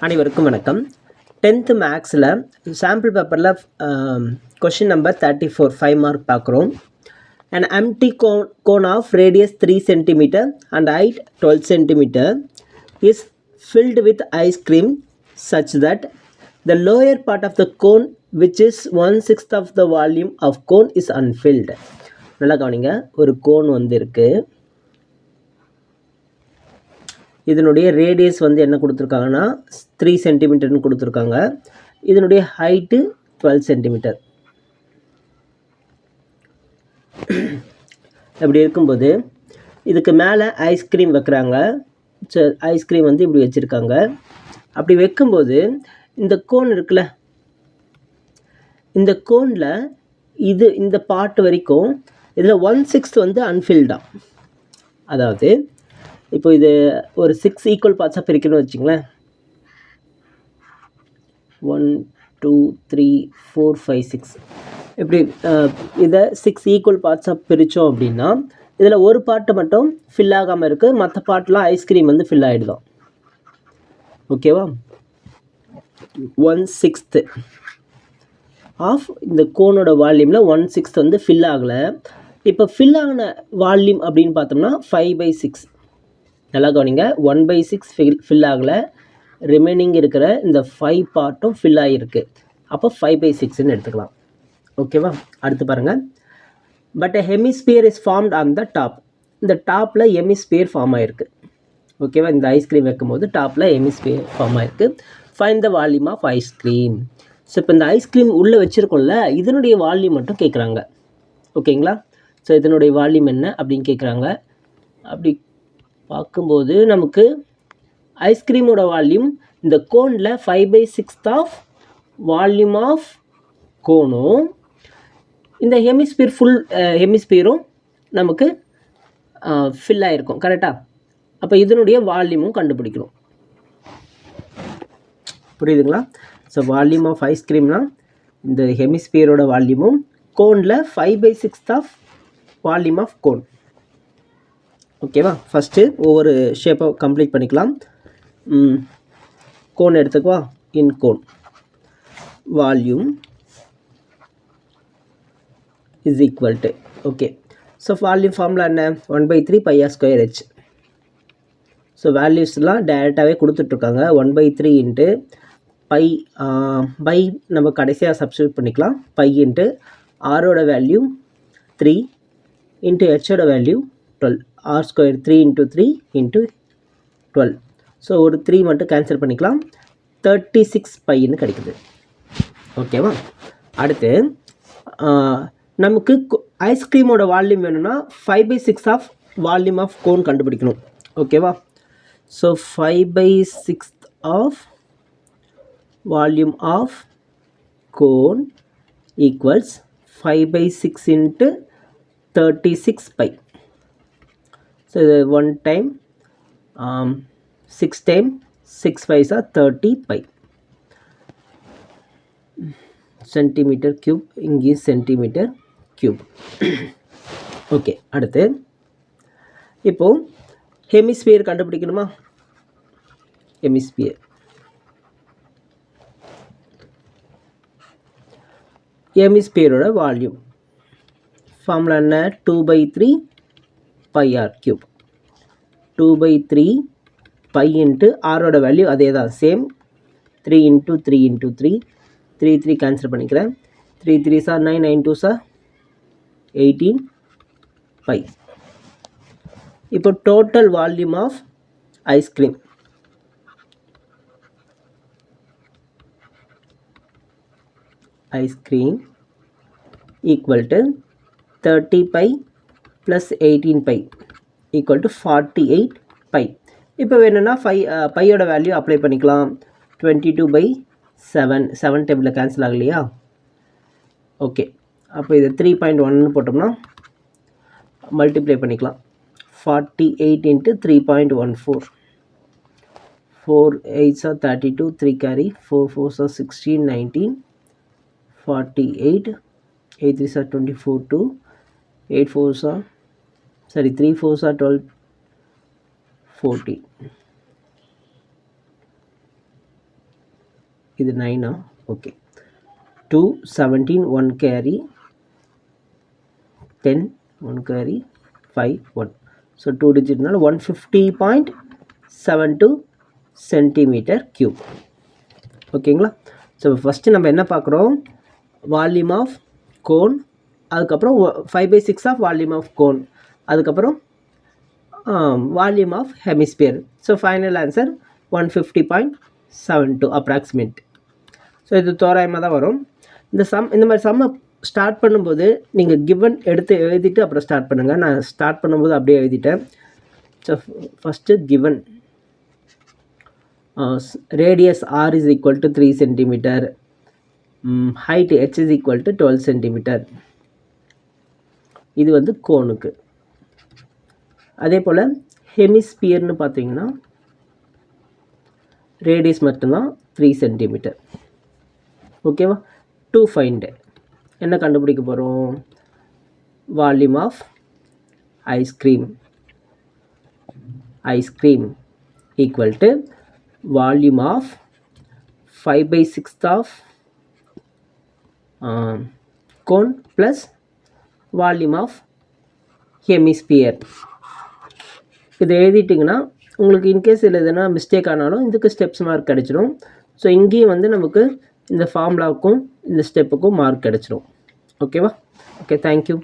அனைவருக்கும் வணக்கம். 10th மேக்ஸில் சாம்பிள் பேப்பரில் கொஷின் நம்பர் 34 5 மார்க் பார்க்குறோம். An empty cone of radius 3 cm and height 12 cm is filled with ice cream such that the lower part of the cone, which is 1/6 of the volume of cone, is unfilled. நல்லா கவனிங்க, ஒரு cone வந்து இருக்குது. இதனுடைய radius வந்து என்ன கொடுத்துருக்காங்கன்னா 3 சென்டிமீட்டர்னு கொடுத்துருக்காங்க. இதனுடைய ஹைட்டு 12 சென்டிமீட்டர். இப்படி இருக்கும்போது இதுக்கு மேலே ஐஸ்கிரீம் வைக்கிறாங்க. ஐஸ்கிரீம் வந்து இப்படி வச்சுருக்காங்க. அப்படி வைக்கும்போது இந்த கோன் இருக்குல்ல, இந்த கோனில் இந்த பார்ட் வரைக்கும் இதில் 1/6 வந்து அன்ஃபில்டாக. அதாவது இப்போ இது ஒரு 6 ஈக்குவல் பார்ட்ஸாக பிரிக்கணும்னு வச்சுங்களேன். 1 2 3 4 5 6 இப்படி இதை 6 ஈக்குவல் பார்ட்ஸாக பிரித்தோம் அப்படின்னா இதில் ஒரு பார்ட்டு மட்டும் ஃபில் ஆகாமல் இருக்குது, மற்ற பார்ட்லாம் ஐஸ்கிரீம் வந்து ஃபில் ஆகிடுதான். ஓகேவா? 1/6 ஆஃப் இந்த கோனோட வால்யூமில் 1/6 வந்து ஃபில் ஆகலை. இப்போ ஃபில் ஆகின வால்யூம் அப்படின்னு பார்த்தோம்னா 5/6. நல்லா கவனிங்க, 1/6 ஃபில் ஆகலை, ரிமைனிங் இருக்கிற இந்த 5 பார்ட்டும் ஃபில் ஆகிருக்கு. அப்போ 5/6ன்னு எடுத்துக்கலாம். ஓகேவா? அடுத்து பாருங்கள். But hemisphere is formed on the top. இந்த டாப்பில் ஹெமிஸ்பியர் ஃபார்ம் ஆகிருக்கு. ஓகேவா? இந்த ஐஸ்கிரீம் வைக்கும்போது டாப்பில் ஹெமிஸ்பியர் ஃபார்ம் ஆகிருக்கு. Find the volume of ice cream. So இப்போ இந்த ஐஸ்கிரீம் உள்ளே வச்சுருக்கோம்ல, இதனுடைய வால்யூம் மட்டும் கேட்குறாங்க. ஓகேங்களா? ஸோ இதனுடைய வால்யூம் என்ன அப்படின்னு கேட்குறாங்க. அப்படி பார்க்கும்போது நமக்கு ஐஸ்கிரீமோட வால்யூம் இந்த கோனில் 5/6 ஆஃப் வால்யூம் ஆஃப் கோனும் இந்த ஹெமிஸ்பியரும் நமக்கு ஃபில் ஆகிருக்கும். கரெக்டாக? அப்போ இதனுடைய வால்யூமும் கண்டுபிடிக்கணும். புரியுதுங்களா? ஸோ வால்யூம் ஆஃப் ஐஸ்கிரீம்னா இந்த ஹெமிஸ்பியரோட வால்யூமும் கோனில் 5/6 ஆஃப் வால்யூம் ஆஃப் கோன். ஓகேவா? ஃபஸ்ட்டு ஒவ்வொரு ஷேப்பை கம்ப்ளீட் பண்ணிக்கலாம். கோன் எடுத்துக்குவா. In cone volume is equal to, okay. So volume formula என்ன? 1/3 πr²h. ஸோ வேல்யூஸ்லாம் டைரெக்டாகவே கொடுத்துட்ருக்காங்க. 1/3 இன்ட்டு பை நம்ம கடைசியாக சப்ஸ்டியூட் பண்ணிக்கலாம். பை இன்ட்டு ஆரோட வேல்யூ 3 இன்ட்டு ஹெச்சோட வேல்யூ 12. r² 3 × 3 × 12. ஸோ ஒரு 3 மட்டும் கேன்சல் பண்ணிக்கலாம். 36 பைன்னு கிடைக்குது. ஓகேவா? அடுத்து நமக்கு ஐஸ்கிரீமோட வால்யூம் வேணும்னா 5/6 ஆஃப் வால்யூம் ஆஃப் கோன் கண்டுபிடிக்கணும். ஓகேவா? So 5/6 of volume of cone equals 5/6 into 36 pi. So இது 1 time 6 time 6 5s are 30 pi. Centimetre cube, இங்கே சென்டிமீட்டர் க்யூப். ஓகே. அடுத்து இப்போது ஹெமிஸ்பியர் கண்டுபிடிக்கணுமா? ஹெமிஸ்பியரோட வால்யூம் ஃபார்முலா என்ன? 2/3 πr³. 2/3 பை இன்ட்டு ஆரோட வேல்யூ அதே தான், சேம் 3 × 3 × 3. 3 கேன்சல் பண்ணிக்கிறேன். 3 3s are 9, 9 2s are 18 pi. இப்போ total volume of ice cream equal to 30 pi plus 18 pi equal to 48 pi. இப்போ வேணும்னா பையோட வேல்யூ அப்ளை பண்ணிக்கலாம். 22/7 டேபிளில் கேன்சல் ஆகலையா? ஓகே. அப்போ இது 3.1 போட்டோம்னா மல்டிப்ளை பண்ணிக்கலாம். 48 × 3.14. 4 8s are 32, 3 carry, 4 4s are 16, 19, 48, 8 3s are 24, 2, 8 4s are 3 4s are 12, 40. இது 9 ஓகே 2 17 1 கேரி 10 1 கேரி 5 1 ஸோ 2 டிஜிட்னால 150.72 சென்டிமீட்டர் கியூப் ஓகேங்களா. ஸோ ஃபஸ்ட்டு நம்ம என்ன பார்க்குறோம், வால்யூம் ஆஃப் கோன், அதுக்கப்புறம் 5/6 ஆஃப் வால்யூம் ஆஃப் கோன், அதுக்கப்புறம் volume of hemisphere. So final answer 150.72 approximate. So இது தோராயமாக தான் வரும். இந்த மாதிரி சம்மை ஸ்டார்ட் பண்ணும்போது நீங்கள் கிவன் எடுத்து எழுதிட்டு அப்புறம் ஸ்டார்ட் பண்ணுங்கள். நான் ஸ்டார்ட் பண்ணும்போது அப்படியே எழுதிட்டேன். So first given radius r is equal to 3 centimeter, height h is equal to 12 centimeter. இது வந்து கோனுக்கு. அதே போல் ஹெமிஸ்பியர்னு பார்த்தீங்கன்னா ரேடியஸ் மட்டும்தான் 3 சென்டிமீட்டர். ஓகேவா. டு ஃபைண்ட் என்ன கண்டுபிடிக்க போகிறோம், volume of ice cream equal to volume of 5/6 of cone plus volume of hemisphere. இது எழுதிட்டிங்கன்னா உங்களுக்கு இன்கேஸ் இதில் எதுனா மிஸ்டேக் ஆனாலும் இதுக்கு ஸ்டெப்ஸ் மார்க் கிடச்சிடும். ஸோ இங்கேயும் வந்து நமக்கு இந்த ஃபார்முலாவுக்கும் இந்த ஸ்டெப்புக்கும் மார்க் கிடச்சிடும். ஓகேவா. Okay, thank you.